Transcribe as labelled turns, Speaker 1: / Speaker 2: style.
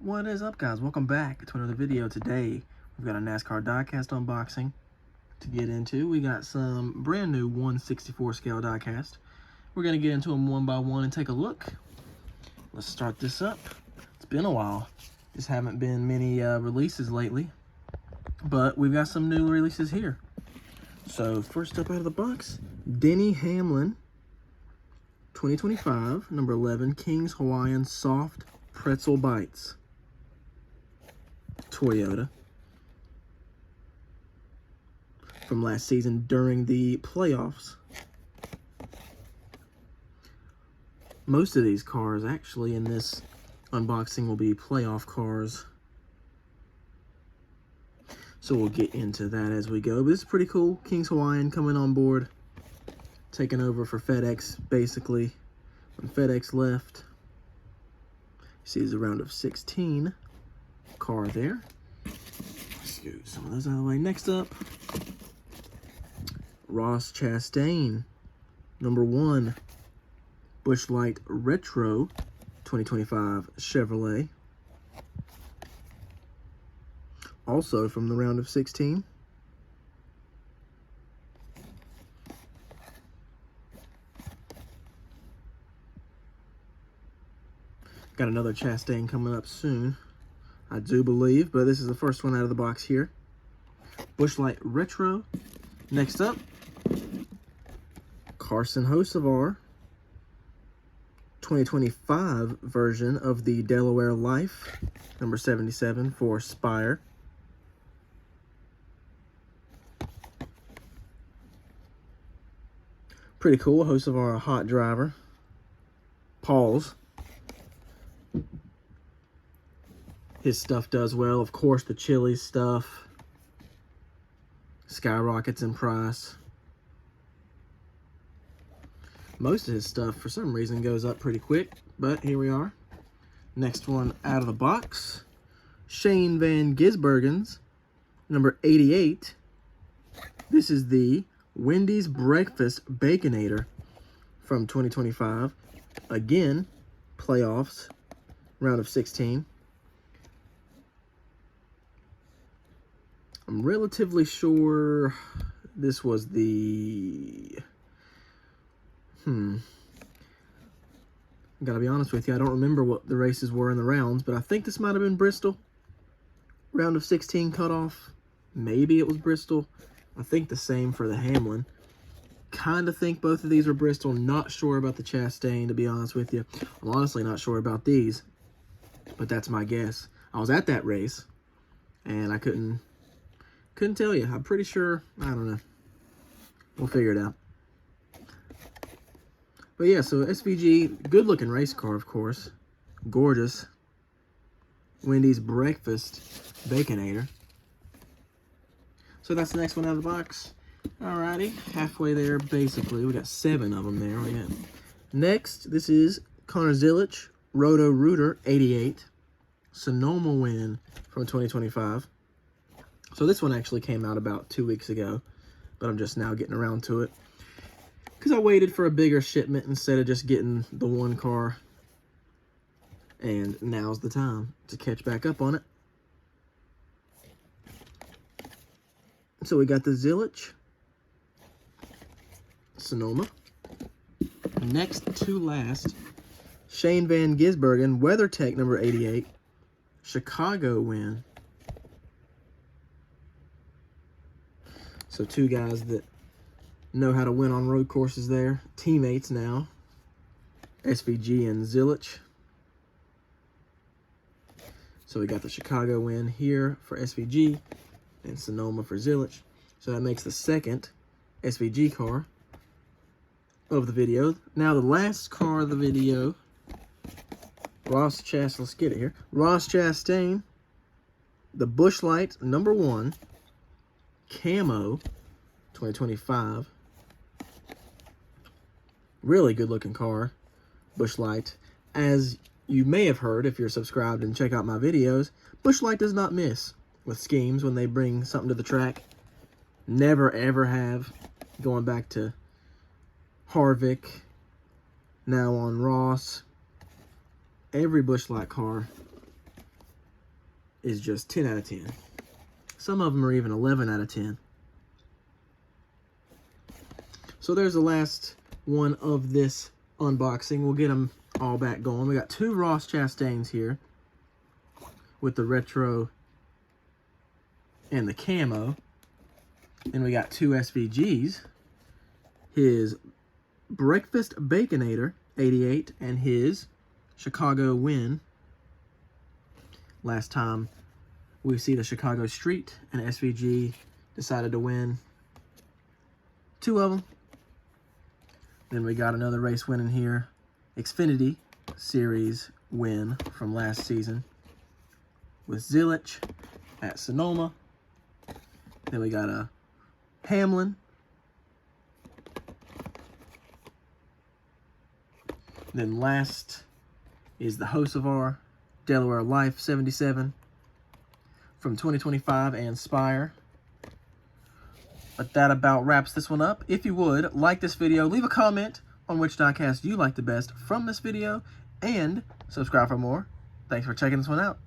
Speaker 1: What is up, guys? Welcome back to another video. Today we've got a NASCAR diecast unboxing to get into. We got some brand new 1/64 scale diecast. We're going to get into them one by one and take a look. Let's start this up. It's been a while. Just haven't been many releases lately, but we've got some new releases here. So first up out of the box, Denny Hamlin 2025 number 11 King's Hawaiian Soft Pretzel Bites. Toyota from last season during the playoffs. Most of these cars actually in this unboxing will be playoff cars, so we'll get into that as we go. But this is pretty cool. King's Hawaiian coming on board, taking over for FedEx basically when FedEx left. You see there's a round of 16 car there. Let's scoot some of those out of the way. Next up, Ross Chastain number 1 Busch Light Retro 2025 Chevrolet, also from the round of 16. Got another Chastain coming up soon, I do believe, but this is the first one out of the box here. Busch Light Retro. Next up, Chastain and Hocevar 2025 version of the Delaware Life, number 77 for Spire. Pretty cool. Hocevar, a hot driver. Paul's. His stuff does well. Of course, the chili stuff skyrockets in price. Most of his stuff, for some reason, goes up pretty quick, but here we are. Next one out of the box, Shane Van Gisbergen's number 88. This is the Wendy's Breakfast Baconator from 2025. Again, playoffs, round of 16. I'm relatively sure this was the... Gotta be honest with you, I don't remember what the races were in the rounds, but I think this might have been Bristol. Round of 16 cutoff. Maybe it was Bristol. I think the same for the Hamlin. Kind of think both of these are Bristol. Not sure about the Chastain, to be honest with you. I'm honestly not sure about these, but that's my guess. I was at that race, and I couldn't tell you. I'm pretty sure, I don't know. We'll figure it out. But yeah, so SVG, good looking race car, of course. Gorgeous. Wendy's Breakfast Baconator. So that's the next one out of the box. Alrighty, halfway there, basically. We got 7 of them there. We got next, this is Connor Zilich, Roto Rooter 88. Sonoma win from 2025. So this one actually came out about 2 weeks ago, but I'm just now getting around to it, because I waited for a bigger shipment instead of just getting the one car. And now's the time to catch back up on it. So we got the Zilich, Sonoma. Next to last, Shane Van Gisbergen, WeatherTech number 88, Chicago win. So 2 guys that know how to win on road courses there. Teammates now. SVG and Zilich. So we got the Chicago win here for SVG and Sonoma for Zilich. So that makes the second SVG car of the video. Now the last car of the video, let's get it here. Ross Chastain, the Busch Light number 1 Camo 2025. Really good looking car, Busch Light. As you may have heard if you're subscribed and check out my videos, Busch Light does not miss with schemes when they bring something to the track. Never ever have. Going back to Harvick, now on Ross. Every Busch Light car is just 10 out of 10. Some of them are even 11 out of 10. So there's the last one of this unboxing. We'll get them all back going. We got 2 Ross Chastains here with the retro and the camo. And we got 2 SVGs. His Breakfast Baconator 88 and his Chicago Win. Last time we see the Chicago Street, and SVG decided to win 2 of them. Then we got another race win in here. Xfinity Series win from last season with Zilich at Sonoma. Then we got a Hamlin. Then last is the Hocevar Delaware Life 77 from 2025 and Spire. But that about wraps this one up. If you would, like this video, leave a comment on which diecast you like the best from this video, and subscribe for more. Thanks for checking this one out.